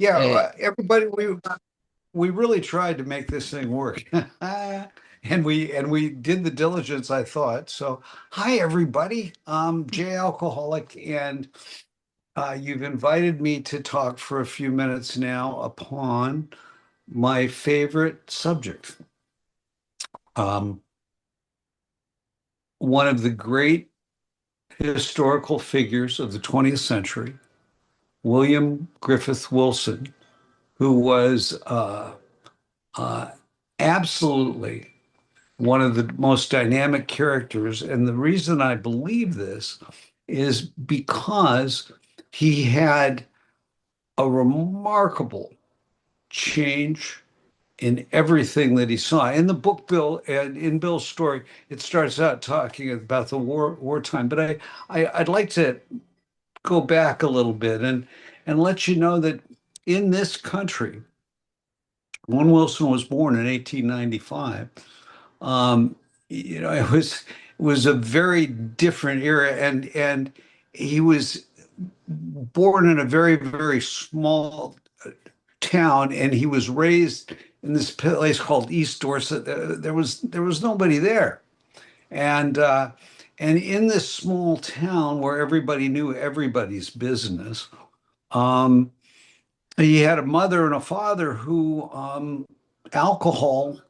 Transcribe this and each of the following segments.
Yeah, Uh, everybody, we really tried to make this thing work. And we did the diligence, I thought. So, hi everybody. Jay Alcoholic, and you've invited me to talk for a few minutes now upon my favorite subject. Um, One of the great historical figures of the 20th century, William Griffith Wilson, who was uh, absolutely one of the most dynamic characters. And the reason I believe this is because he had a remarkable change in everything that he saw. In the book, Bill, and in Bill's story, it starts out talking about the wartime. But I'd like to go back a little bit and let you know that in this country, when Wilson was born in 1895, um, it was a very different era, and he was born in a very, very small town, and he was raised in this place called East Dorset. There was nobody there, and and in this small town where everybody knew everybody's business, um, he had a mother and a father who alcohol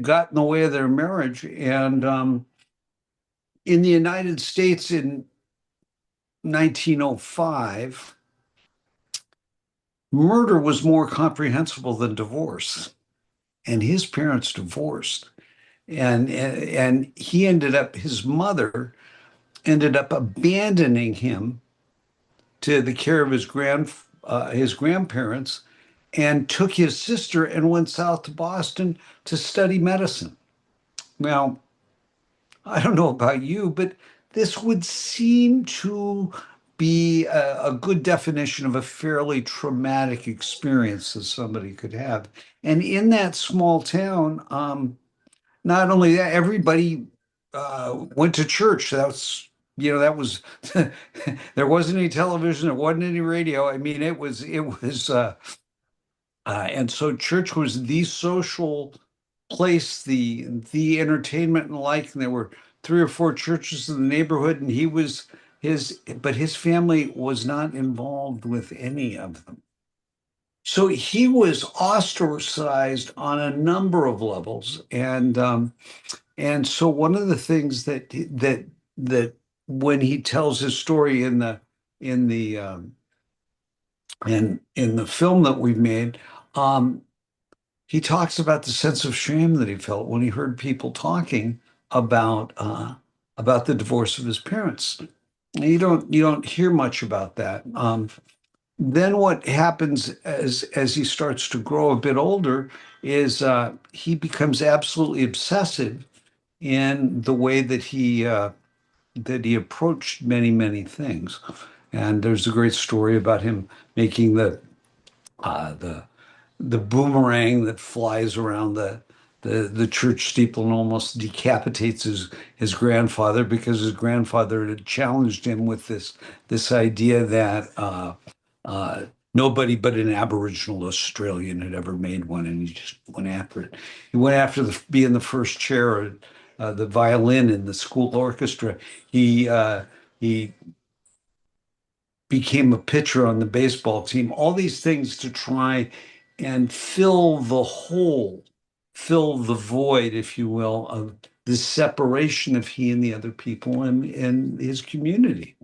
got in the way of their marriage. And in the United States in 1905, murder was more comprehensible than divorce. And his parents divorced. And he ended up, his mother ended up abandoning him to the care of his grandparents, and took his sister and went south to Boston to study medicine. Now, I don't know about you, but this would seem to be a good definition of a fairly traumatic experience that somebody could have. And in that small town, not only that, everybody went to church. That was there wasn't any television, there wasn't any radio. I mean, and so church was the social place, the entertainment and like. And there were three or four churches in the neighborhood, and but his family was not involved with any of them. So he was ostracized on a number of levels, and so one of the things that when he tells his story in the in the film that we've made, um, he talks about the sense of shame that he felt when he heard people talking about the divorce of his parents. And you don't hear much about that. Then what happens as he starts to grow a bit older is he becomes absolutely obsessive in the way that he approached many things. And there's a great story about him making uh, the the boomerang that flies around the church steeple and almost decapitates his grandfather, because his grandfather had challenged him with this idea that uh, nobody but an Aboriginal Australian had ever made one, and he just went after it. He went after being the first chair, the violin in the school orchestra. He became a pitcher on the baseball team. All these things to try and fill the hole, fill the void, if you will, of the separation of he and the other people in his community.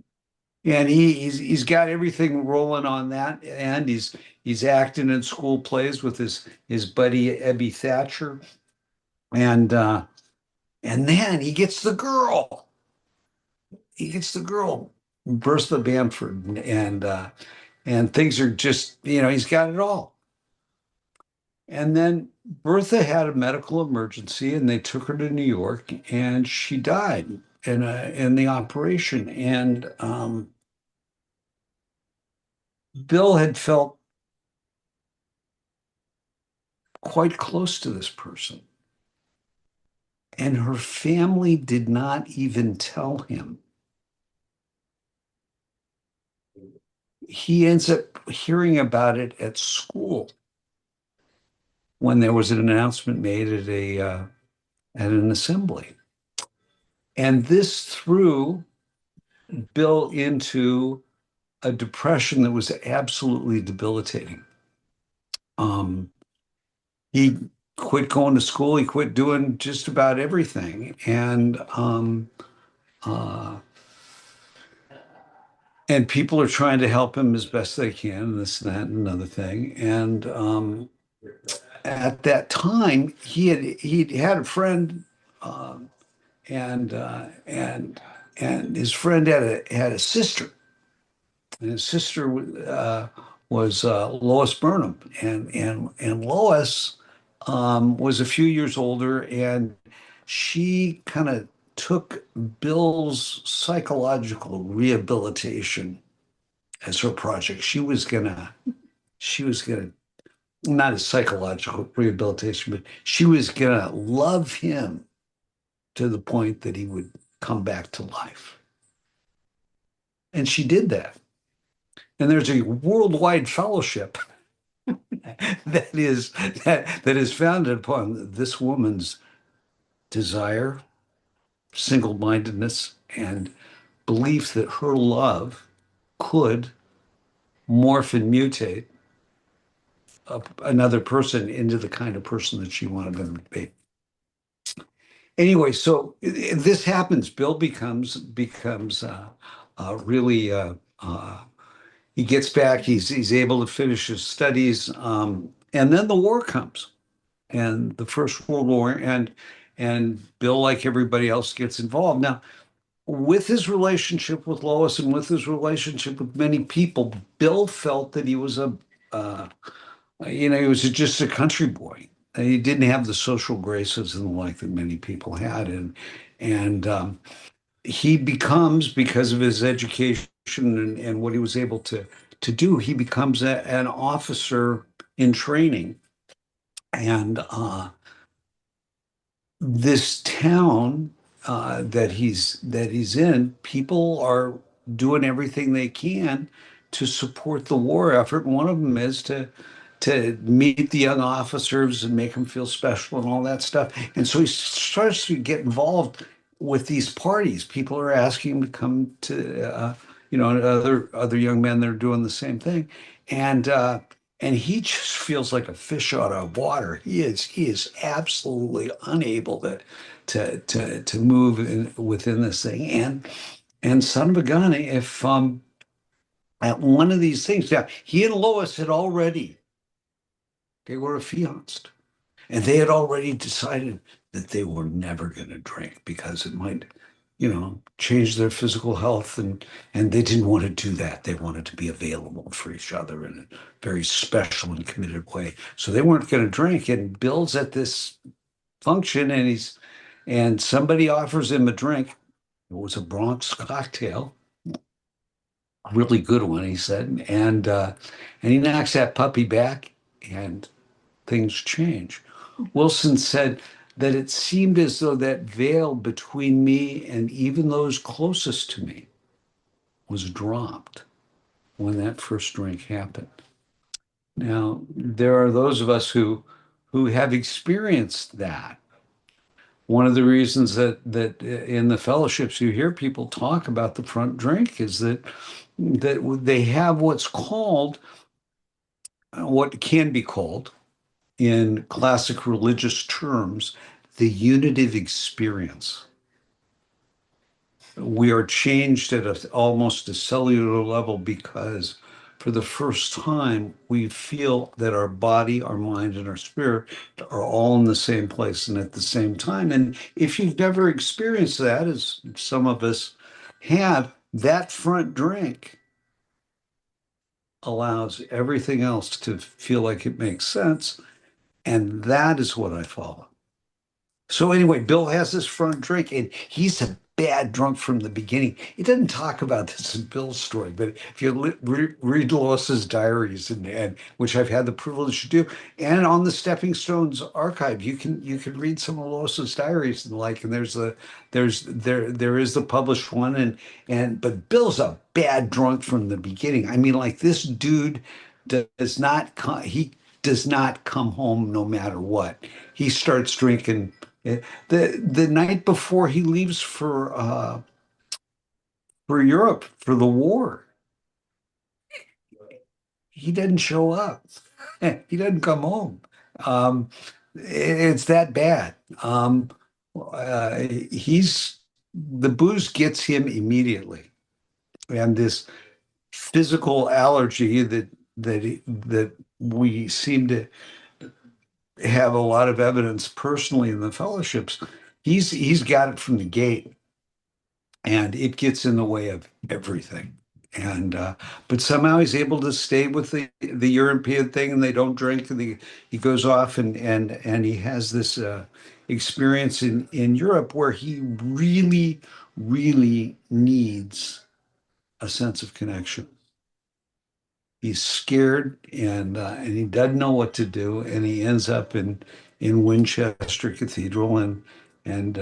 And he's got everything rolling on that, and he's acting in school plays with his buddy Ebby Thatcher, and and then he gets the girl. He gets the girl, Bertha Bamford, and things are just, he's got it all. And then Bertha had a medical emergency, and they took her to New York, and she died in the operation. And Bill had felt quite close to this person, and her family did not even tell him. he ends up hearing about it at school when there was an announcement made at an assembly. And this threw Bill into a depression that was absolutely debilitating. Um, he quit going to school. He quit doing just about everything, uh, and people are trying to help him as best they can. This, that, and another thing. And at that time, he'd had a friend, um, and and his friend had a sister. And his sister was Lois Burnham, and Lois was a few years older, and she kind of took Bill's psychological rehabilitation as her project. She was gonna, not his psychological rehabilitation, but she was gonna love him to the point that he would come back to life. And she did that. And there's a worldwide fellowship that is founded upon this woman's desire, single-mindedness, and belief that her love could morph and mutate another person into the kind of person that she wanted them to be. Anyway, so this happens. Bill becomes really he gets back. He's able to finish his studies, and then the war comes, and the First World War, and Bill, like everybody else, gets involved. Now, with his relationship with Lois and with his relationship with many people, Bill felt that he was he was just a country boy. He didn't have the social graces and the like that many people had, and he becomes, because of his education and what he was able to do, he becomes an officer in training, and this town that he's in, people are doing everything they can to support the war effort. And one of them is to meet the young officers and make them feel special and all that stuff. And so he starts to get involved with these parties. People are asking him to come to, other young men that are doing the same thing, and he just feels like a fish out of water. He is absolutely unable to move within this thing. And son of a gun, if at one of these things, yeah, he and Lois had already, they were affianced, and they had already decided that they were never going to drink because it might, change their physical health, and they didn't want to do that. They wanted to be available for each other in a very special and committed way. So they weren't going to drink. And Bill's at this function, and somebody offers him a drink. It was a Bronx cocktail, a really good one, he said, and he knocks that puppy back, and things change. Wilson said that it seemed as though that veil between me and even those closest to me was dropped when that first drink happened. Now, there are those of us who have experienced that. One of the reasons that in the fellowships you hear people talk about the front drink is that they have what can be called in classic religious terms, the unitive experience. We are changed at almost a cellular level because for the first time, we feel that our body, our mind, and our spirit are all in the same place and at the same time. And if you've never experienced that, as some of us have, that front drink allows everything else to feel like it makes sense. And that is what I follow. So anyway, Bill has this front drink, and he's a bad drunk from the beginning. He doesn't talk about this in Bill's story, but if you read Lois's diaries and which I've had the privilege to do, and on the Stepping Stones archive, you can read some of Lois's diaries and the like. And there is the published one, and but Bill's a bad drunk from the beginning. I mean, like this dude he does not come home no matter what. He starts drinking. The night before he leaves for Europe for the war, he doesn't show up. He doesn't come home. Um, it's that bad. He's the booze gets him immediately, and this physical allergy that we seem to have a lot of evidence personally in the fellowships. He's got it from the gate, and it gets in the way of everything. And but somehow he's able to stay with the European thing, and they don't drink, and he goes off and he has this experience in Europe where he really, really needs a sense of connection. He's scared and he doesn't know what to do, and he ends up in Winchester Cathedral and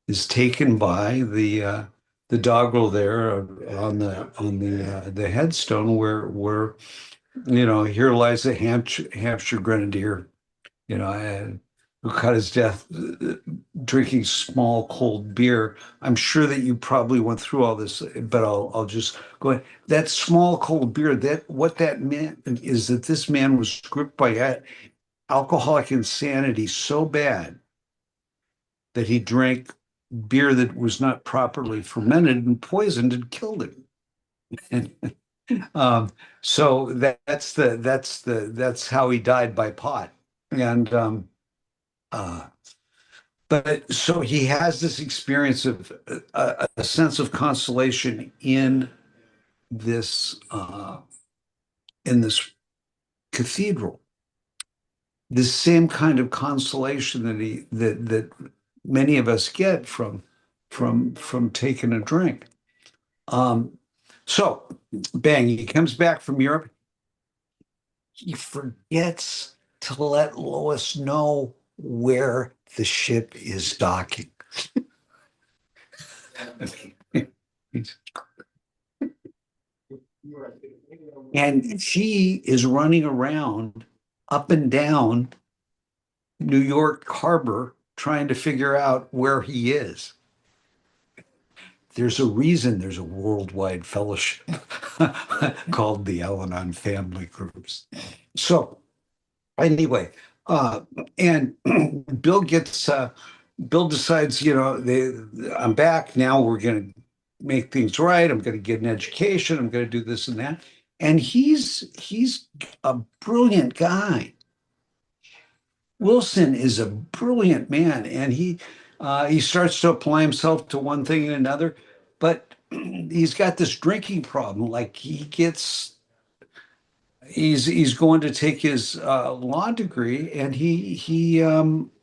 is taken by the doggerel there on the headstone where here lies a Hampshire Grenadier, who cut his death drinking small cold beer. I'm sure that you probably went through all this, but I'll just go ahead. That small cold beer, that what that meant is that this man was gripped by alcoholic insanity so bad that he drank beer that was not properly fermented and poisoned and killed him. And so that's how he died by pot. And uh, but so he has this experience of a sense of consolation this uh, in this cathedral. This same kind of consolation that many of us get from taking a drink. Um, so bang, he comes back from Europe. He forgets to let Lois know where the ship is docking. And she is running around up and down New York Harbor trying to figure out where he is. There's a reason there's a worldwide fellowship called the Al-Anon Family Groups. So anyway, and Bill gets Bill decides, I'm back now. We're going to make things right. I'm going to get an education. I'm going to do this and that. And he's a brilliant guy. Wilson is a brilliant man, and he starts to apply himself to one thing and another, but he's got this drinking problem. Like he's going to take his law degree, and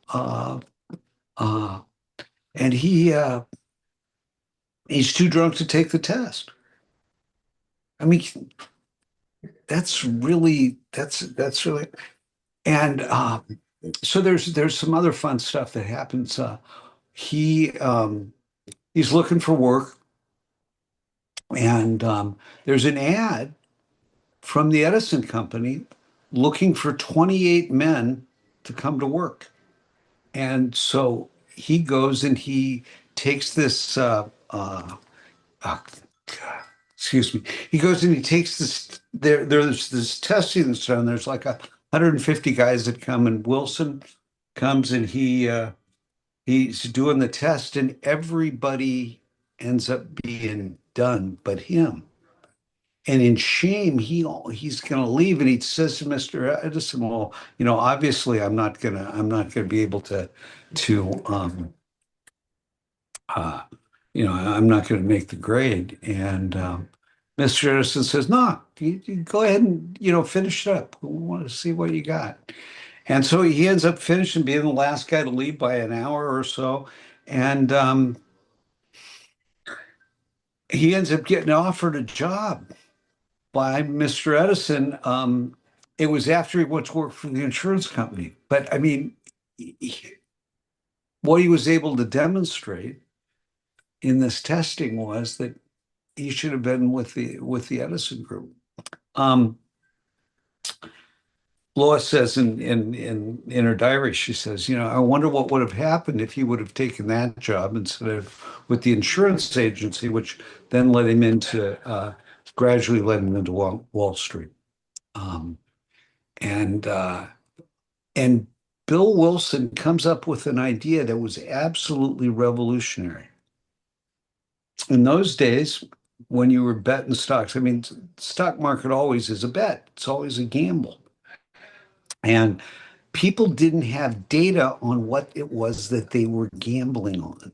uh, and he's too drunk to take the test. I mean, that's really, and so there's some other fun stuff that happens. He he's looking for work, and there's an ad from the Edison Company looking for 28 men to come to work. And so he goes and he takes this, oh, God, excuse me. He goes and he takes this, there's this testing that's done. There's like 150 guys that come, and Wilson comes and he's doing the test, and everybody ends up being done but him. And in shame, he's going to leave, and he says to Mr. Edison, "Well, obviously, I'm not gonna be able to I'm not going to make the grade." And Mr. Edison says, "No, you go ahead and finish it up. We want to see what you got." And so he ends up finishing, being the last guy to leave by an hour or so, and he ends up getting offered a job by Mr. Edison. It was after he went to work for the insurance company. But I mean, what he was able to demonstrate in this testing was that he should have been with the Edison group. Um, Lois says in her diary, she says, I wonder what would have happened if he would have taken that job instead of with the insurance agency, which then gradually led him into Wall Street. Um, and and Bill Wilson comes up with an idea that was absolutely revolutionary. In those days, when you were betting stocks, I mean, stock market always is a bet. It's always a gamble. And people didn't have data on what it was that they were gambling on.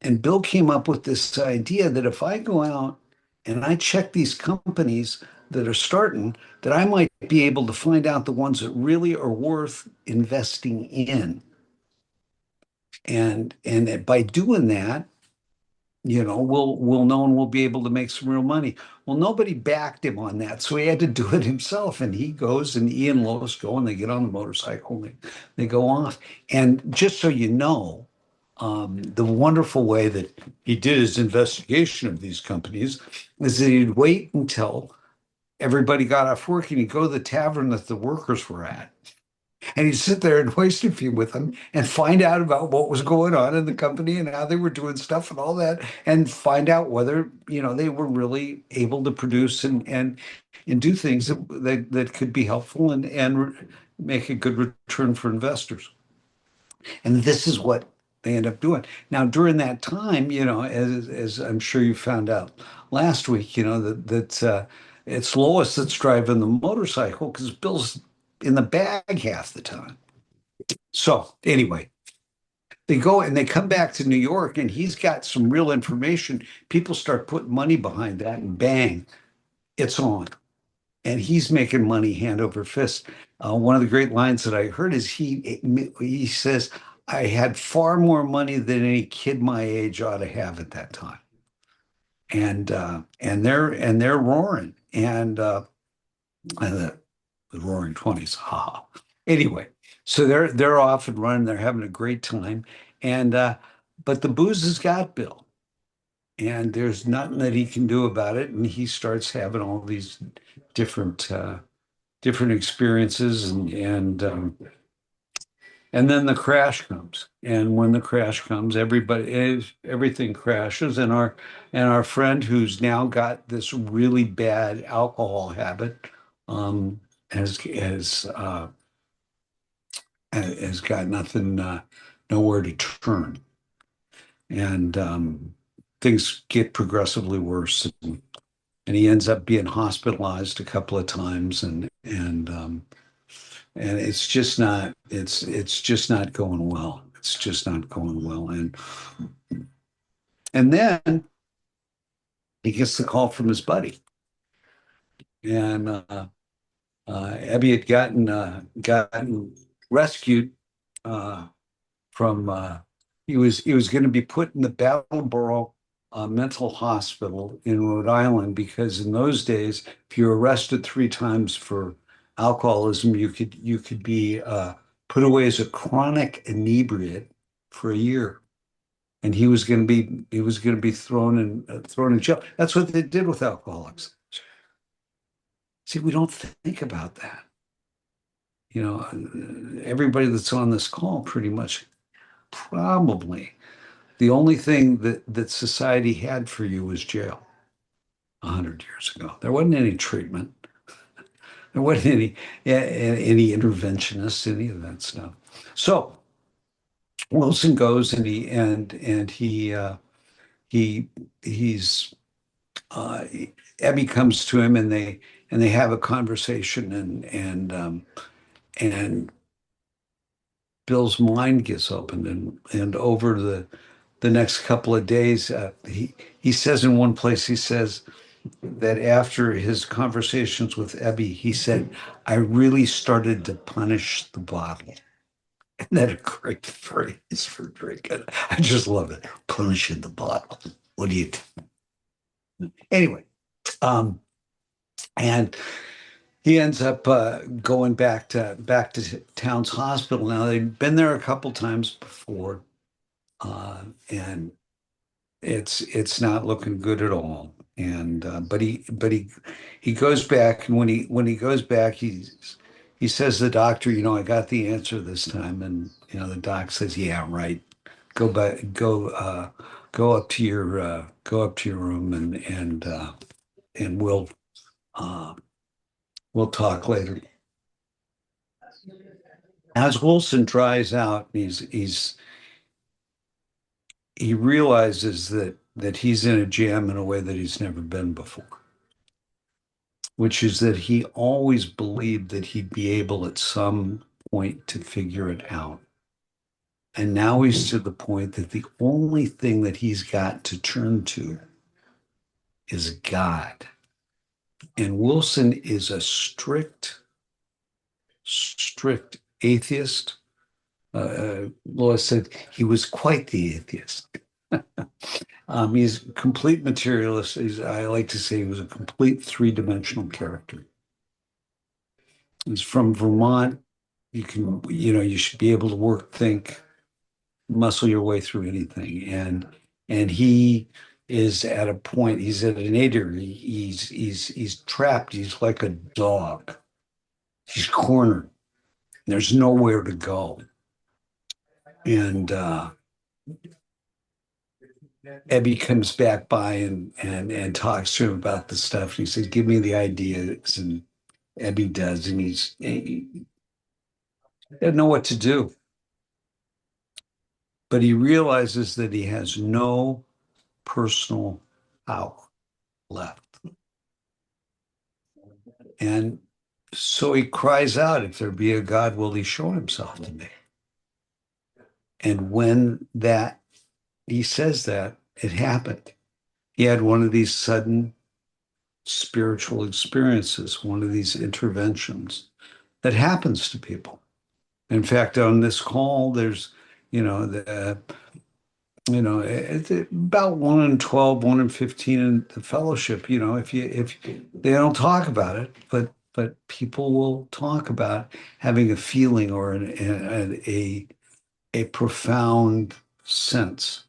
And Bill came up with this idea that if I go out and I check these companies that are starting, that I might be able to find out the ones that really are worth investing in. And by doing that, we'll know and we'll be able to make some real money. Well, nobody backed him on that, so he had to do it himself. And he goes, and Ian and Lois go, and they get on the motorcycle, and they go off. And just so you know, the wonderful way that he did his investigation of these companies is that he'd wait until everybody got off work, and he'd go to the tavern that the workers were at, and he'd sit there and hoist a few with them and find out about what was going on in the company and how they were doing stuff and all that, and find out whether, they were really able to produce and do things that could be helpful and make a good return for investors. And this is what they end up doing. Now, during that time, as I'm sure you found out last week, that it's Lois that's driving the motorcycle because Bill's in the bag half the time. So anyway, they go and they come back to New York, and he's got some real information. People start putting money behind that, and bang, it's on. And he's making money hand over fist. One of the great lines that I heard is he says, "I had far more money than any kid my age ought to have at that time." And they're roaring, and the Roaring Twenties. Ha. Anyway, so they're off and running. They're having a great time, and but the booze has got Bill, and there's nothing that he can do about it. And he starts having all these different different experiences, and then the crash comes. And when the crash comes, everything crashes, and our friend who's now got this really bad alcohol habit um, has has uh, has got nothing, nowhere to turn, and things get progressively worse, and he ends up being hospitalized a couple of times, and it's just not going well. It's just not going well, and then he gets the call from his buddy, and Abby had gotten rescued from he was going to be put in the Brattleboro mental hospital in Rhode Island, because in those days, if you're arrested 3 times for alcoholism, you could be put away as a chronic inebriate for a year, and he was going to be thrown in jail. That's what they did with alcoholics. See, we don't think about that. Everybody that's on this call pretty much probably the only thing that society had for you was jail 100 years ago. There wasn't any treatment. There wasn't any interventionists, any of that stuff. So Wilson goes, and he's uh, Abby comes to him, and they have a conversation, and Bill's mind gets opened, and over the next couple of days, he says in one place, he says that after his conversations with Ebby, he said, "I really started to punish the bottle." Isn't that a great phrase for drinking? I just love it. Punishing the bottle. What do you think? Anyway, um, and he ends up going back to Towns Hospital. Now they've been there a couple times before, and it's not looking good at all. And but he goes back, and when he goes back, he says to the doctor, I got the answer this time, and the doc says, yeah, right. Go back, go up to your room, and uh, we'll talk later. As Wilson dries out, he realizes that he's in a jam in a way that he's never been before, which is that he always believed that he'd be able at some point to figure it out. And now he's to the point that the only thing that he's got to turn to is God. And Wilson is a strict atheist. Lois said he was quite the atheist. He's a complete materialist. I like to say he was a complete three-dimensional character. He's from Vermont. You should be able to work, think, muscle your way through anything. And he is at a point, he's at an nadir. He's trapped. He's like a dog. He's cornered. There's nowhere to go. And Ebby comes back by and talks to him about the stuff. And he says, "Give me the ideas." And Ebby does, and he doesn't know what to do. But he realizes that he has no personal power left. And so he cries out, "If there be a God, will he show himself to me?" And when he says that, it happened. He had one of these sudden spiritual experiences, one of these interventions that happens to people. In fact, on this call, there's, the it's about 1 in 12, 1 in 15 in the fellowship. If they don't talk about it, but people will talk about having a feeling or a profound sense.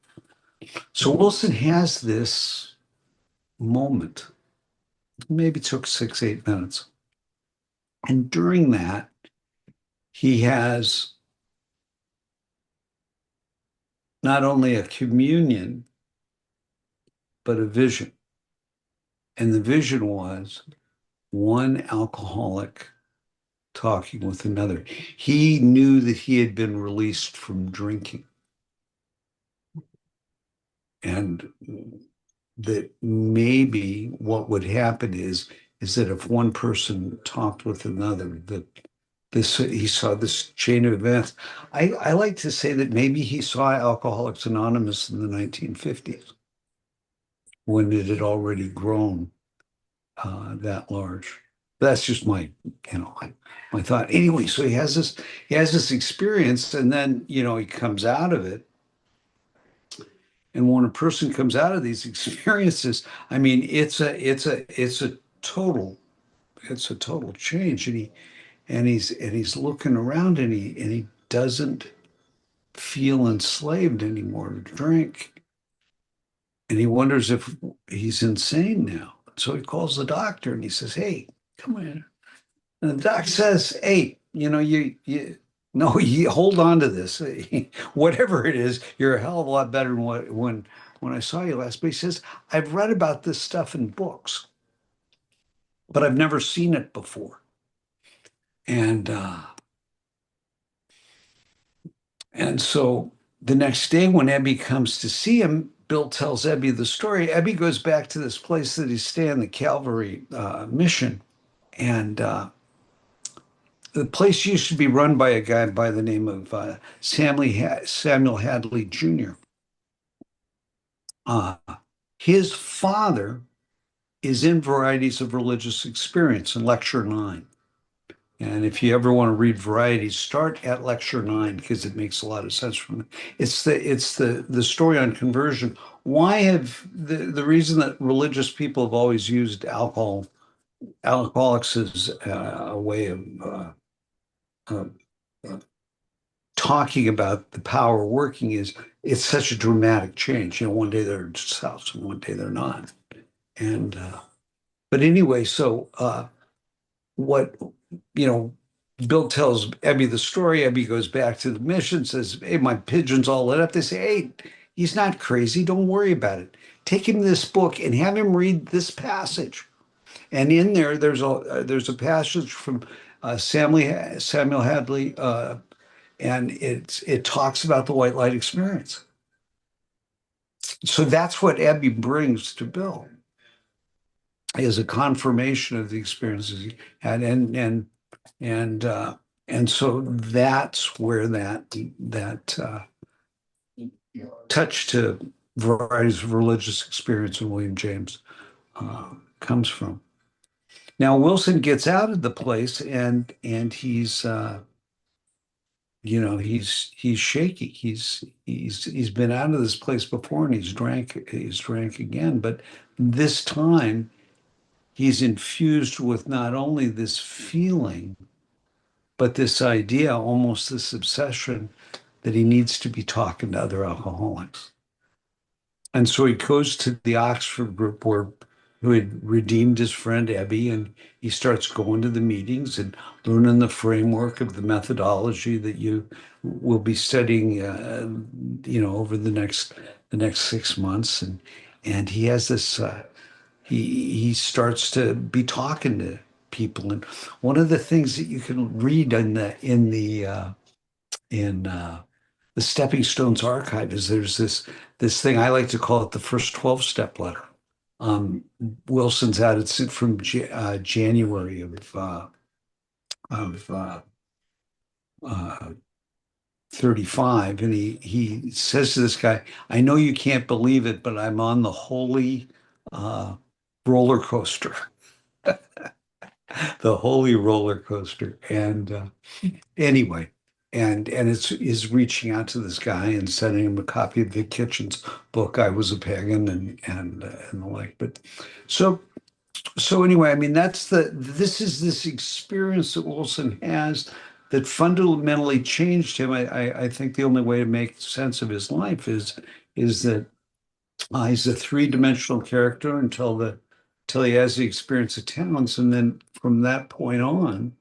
So Wilson has this moment. Maybe took 6, 8 minutes. And during that, he has not only a communion, but a vision. And the vision was one alcoholic talking with another. He knew that he had been released from drinking, and that maybe what would happen is that if one person talked with another, that he saw this chain of events. I like to say that maybe he saw Alcoholics Anonymous in the 1950s when it had already grown that large. That's just my thought. Anyway, so he has this experience, and then he comes out of it. And when a person comes out of these experiences, I mean, it's a total change. And he's looking around, and he doesn't feel enslaved anymore to drink. And he wonders if he's insane now. So he calls the doctor and he says, "Hey, come in." And the doc says, "Hey, you no, you hold on to this. Whatever it is, you're a hell of a lot better than when I saw you last." But he says, "I've read about this stuff in books, but I've never seen it before." And so the next day when Ebby comes to see him, Bill tells Ebby the story. Ebby goes back to this place that he's staying, the Calvary Mission, and the place used to be run by a guy by the name of Samuel Hadley Jr. Uh, his father is in Varieties of Religious Experience in Lecture 9. And if you ever want to read Variety, start at lecture 9 because it makes a lot of sense from it. It's the story on conversion. Why have the reason that religious people have always used alcoholics as a way of uh, talking about the power working is it's such a dramatic change. You know, one day they're south and one day they're not. And but anyway, so what you know, Bill tells Ebby the story. Ebby goes back to the mission, says, "Hey, my pigeon's all lit up." They say, "Hey, he's not crazy. Don't worry about it. Take him this book and have him read this passage." And in there, there's a passage from Samuel Hadley, and it talks about the white light experience. So that's what Ebby brings to Bill is a confirmation of the experiences he had, and and so that's where that touch to varieties of religious experience in William James comes from. Now Wilson gets out of the place and he's he's shaky. He's been out of this place before and he's drank again, but this time he's infused with not only this feeling, but this idea, almost this obsession that he needs to be talking to other alcoholics. And so he goes to the Oxford group who had redeemed his friend Ebby, and he starts going to the meetings and learning the framework of the methodology that you will be studying, over the next 6 months. And he has this. He starts to be talking to people, and one of the things that you can read in the Stepping Stones archive is there's this thing I like to call it the first 12-step letter. Um, Wilson's had it from January of 35, and he says to this guy, "I know you can't believe it, but I'm on the holy uh, roller coaster, the holy roller coaster." And anyway, and it's is reaching out to this guy and sending him a copy of Vic Kitchen's book, "I Was a Pagan," and the like. But so so anyway, I mean this experience that Wilson has that fundamentally changed him. I think the only way to make sense of his life is that he's a three-dimensional character until he has the experience of talents, and then from that point on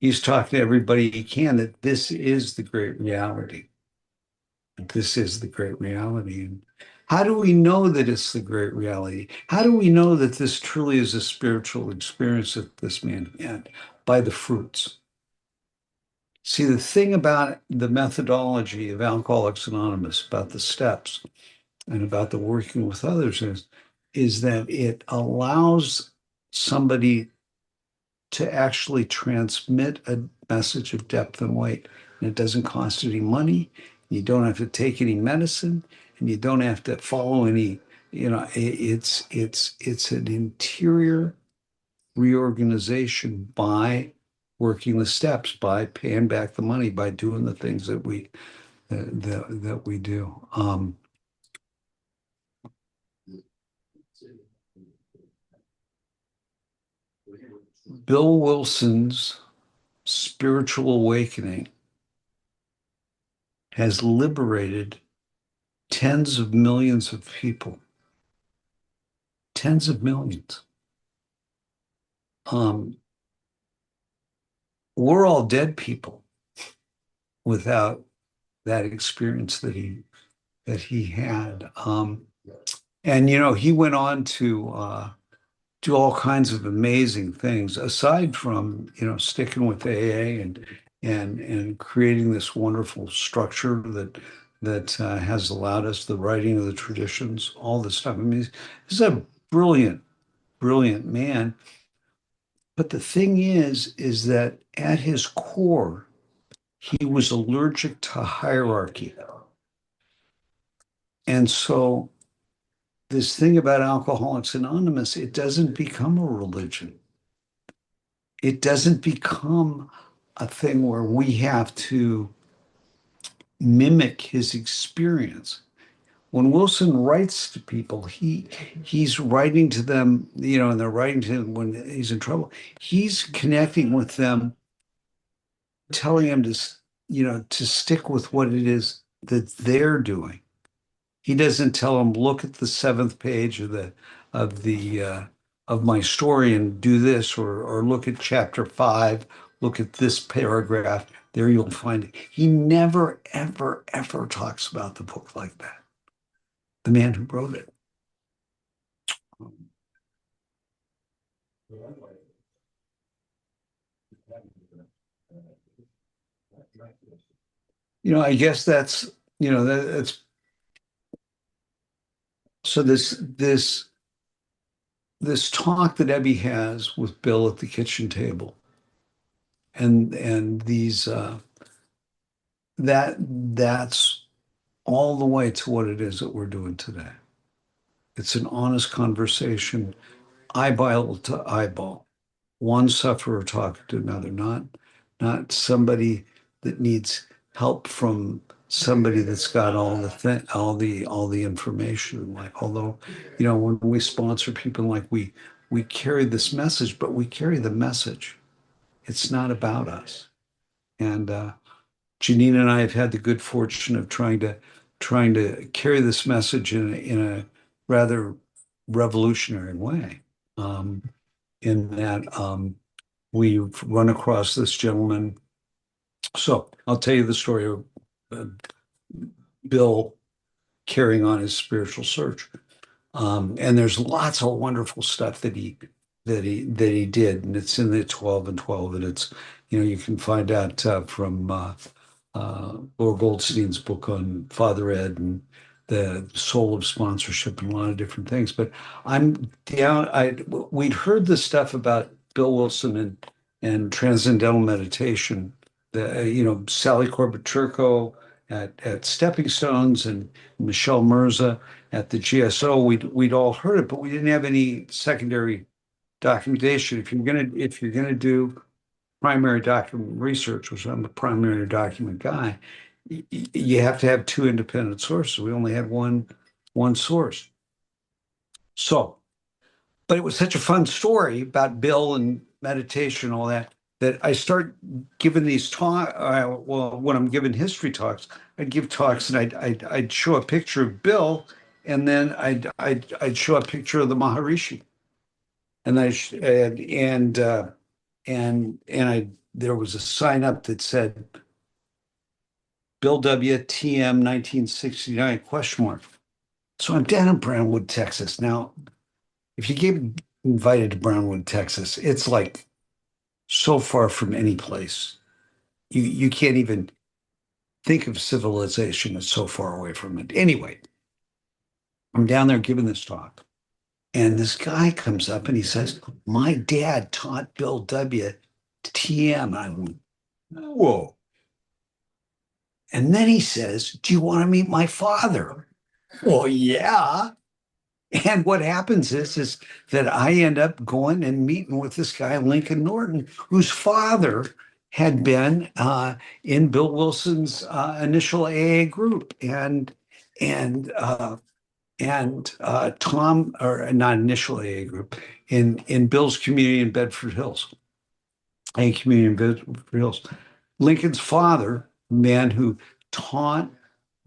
he's talking to everybody he can that this is the great reality. This is the great reality. And how do we know that it's the great reality? How do we know that this truly is a spiritual experience that this man had? By the fruits. See, the thing about the methodology of Alcoholics Anonymous, about the steps and about the working with others is that it allows somebody to actually transmit a message of depth and weight. And it doesn't cost any money. You don't have to take any medicine, and you don't have to follow any, it's an interior reorganization by working the steps, by paying back the money, by doing the things that we do. Bill Wilson's spiritual awakening has liberated tens of millions of people, tens of millions. We're all dead people without that experience that he had. And he went on to do all kinds of amazing things aside from sticking with AA and creating this wonderful structure that has allowed us the writing of the traditions, all this stuff. I mean, he's a brilliant, brilliant man. But the thing is that at his core, he was allergic to hierarchy. And so this thing about Alcoholics Anonymous, it doesn't become a religion. it doesn't become a thing where we have to mimic his experience. When Wilson writes to people, he's writing to them, and they're writing to him when he's in trouble. He's connecting with them, telling them to stick with what it is that they're doing. He doesn't tell them, look at the seventh page of the of my story and do this, or look at chapter 5, look at this paragraph. There you'll find it. He never, ever, ever talks about the book like that. The man who wrote it. I guess that's so this talk that Ebby has with Bill at the kitchen table, and these that's all the way to what it is that we're doing today. It's an honest conversation, eyeball to eyeball, one sufferer talking to another, not somebody that needs help from somebody that's got all the information. Like, although, when we sponsor people, like we carry this message, but we carry the message. It's not about us. And Janine and I have had the good fortune of trying to carry this message in a rather revolutionary way. Um, in that we've run across this gentleman. So I'll tell you the story of uh, Bill carrying on his spiritual search. And there's lots of wonderful stuff that he did, and it's in the 12 and 12, and it's you can find out from Laura Goldstein's book on Father Ed and the soul of sponsorship and a lot of different things. But I'm down. We'd heard this stuff about Bill Wilson and transcendental meditation. Sally Corbett Turco at Stepping Stones and Michelle Mirza at the GSO. We'd all heard it, but we didn't have any secondary documentation. If you're gonna do primary document research, which I'm a primary document guy, you have to have two independent sources. We only had one source. So, but it was such a fun story about Bill and meditation, all that I start giving these talk. Well, when I'm giving history talks, I'd give talks and I'd show a picture of Bill, and then I'd show a picture of the Maharishi, and I sh- and I there was a sign up that said Bill W. TM 1969 question mark. So I'm down in Brownwood, Texas. Now, if you get invited to Brownwood, Texas, it's like so far from any place. You can't even think of civilization. It's so far away from it. Anyway, I'm down there giving this talk, and this guy comes up and he says, "My dad taught Bill W. TM." I went, "Whoa." And then he says, "Do you want to meet my father?" Well, yeah. And what happens is that I end up going and meeting with this guy, Lincoln Norton, whose father had been in Bill Wilson's initial AA group, and Tom, or not initial AA group, in Bill's community in Bedford Hills, a community in Bedford Hills. Lincoln's father, man who taught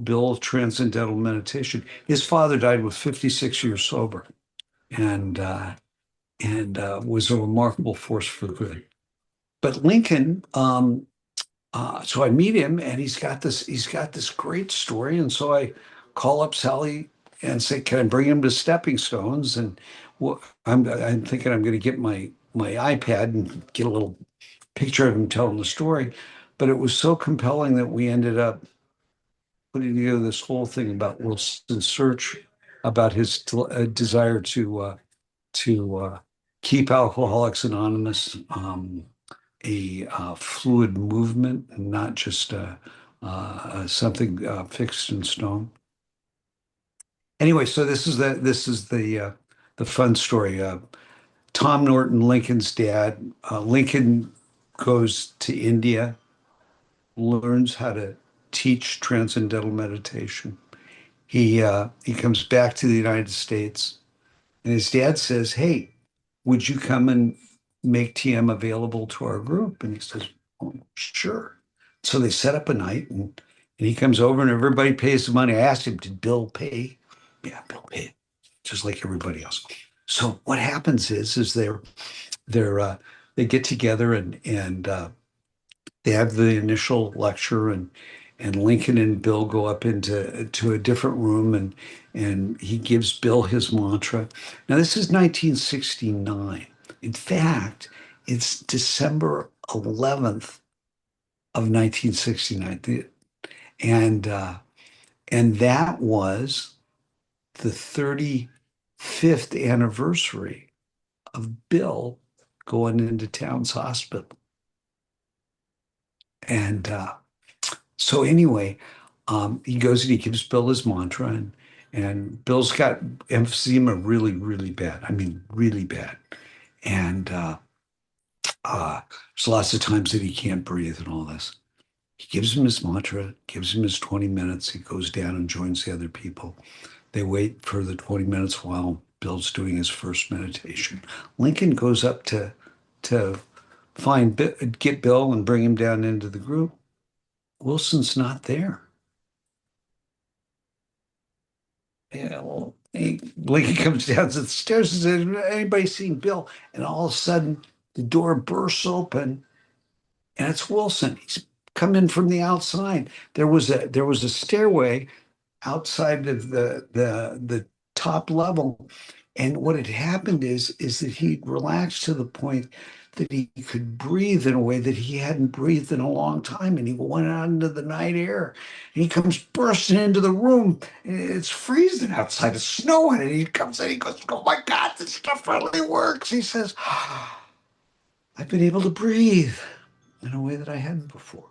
Bill transcendental meditation. His father died with 56 years sober, and was a remarkable force for good. But Lincoln, so I meet him, and he's got this great story, and so I call up Sally and say, "Can I bring him to Stepping Stones?" And I'm thinking I'm going to get my iPad and get a little picture of him telling the story, but it was so compelling that we ended up putting together this whole thing about Wilson's search, about his desire to keep Alcoholics Anonymous a fluid movement, and not just something fixed in stone. Anyway, so this is the fun story. Tom Norton, Lincoln's dad. Lincoln goes to India, learns how to teach transcendental meditation. He comes back to the United States, and his dad says, "Hey, would you come and make TM available to our group?" And he says, "Oh, sure." So they set up a night, and he comes over, and everybody pays the money. I asked him, "Did Bill pay?" Yeah, Bill paid, just like everybody else. So what happens is they're they get together and they have the initial lecture, and Lincoln and Bill go up to a different room, and he gives Bill his mantra. Now this is 1969. In fact, it's December 11th of 1969, and uh, and that was the 35th anniversary of Bill going into Towns Hospital. And so anyway, he goes and he gives Bill his mantra, and Bill's got emphysema really, really bad. I mean, really bad. And there's lots of times that he can't breathe and all this. He gives him his mantra, gives him his 20 minutes. He goes down and joins the other people. They wait for the 20 minutes while Bill's doing his first meditation. Lincoln goes up to get Bill and bring him down into the group. Wilson's not there. Yeah, well, Lincoln comes down the stairs and says, "Anybody seen Bill?" And all of a sudden, the door bursts open, and it's Wilson. He's come in from the outside. There was a stairway outside of the top level. And what had happened is that he relaxed to the point that he could breathe in a way that he hadn't breathed in a long time. And he went out into the night air. And he comes bursting into the room. And it's freezing outside, it's snowing. And he comes in, he goes, "Oh my God, this stuff really works." He says, "I've been able to breathe in a way that I hadn't before."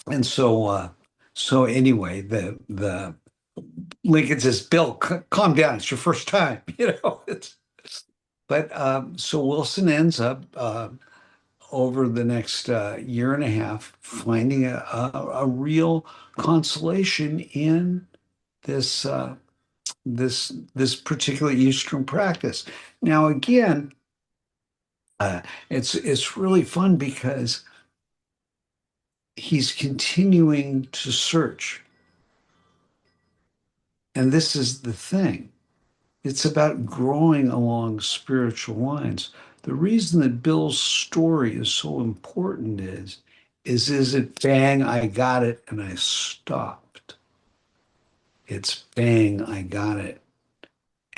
And so anyway, the Lincoln says, "Bill, calm down. It's your first time." It's but so Wilson ends up over the next year and a half finding a real consolation in this this particular Eastern practice. Now again, it's really fun because he's continuing to search, and this is the thing. It's about growing along spiritual lines. The reason that Bill's story is so important is it bang, I got it, and I stopped. It's bang, I got it,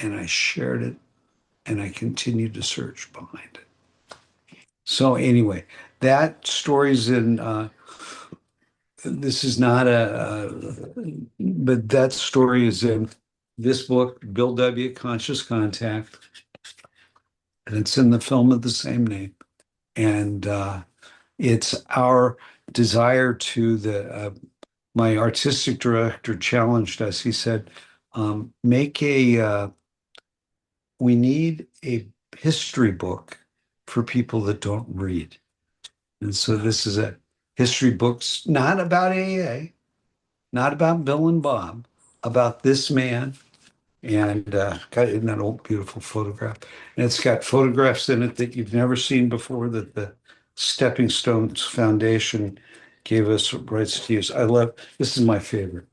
and I shared it, and I continued to search behind it. So anyway, that story's in this is not but that story is in this book, Bill W. Conscious Contact, and it's in the film of the same name. And it's our desire to my artistic director challenged us. He said, make we need a history book for people that don't read. And so this is a history books, not about AA, not about Bill and Bob, about this man. And got in that old beautiful photograph. And it's got photographs in it that you've never seen before that the Stepping Stones Foundation gave us rights to use. I love this is my favorite.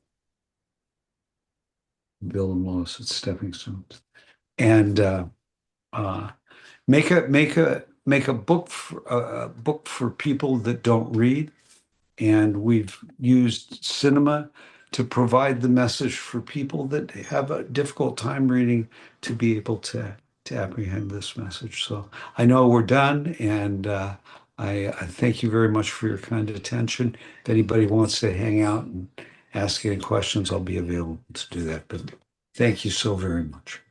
Bill and Lois at Stepping Stones. And uh, make a book for people that don't read, and we've used cinema to provide the message for people that have a difficult time reading to be able to apprehend this message. So I know we're done, and I thank you very much for your kind attention. If anybody wants to hang out and ask any questions, I'll be available to do that. But thank you so very much.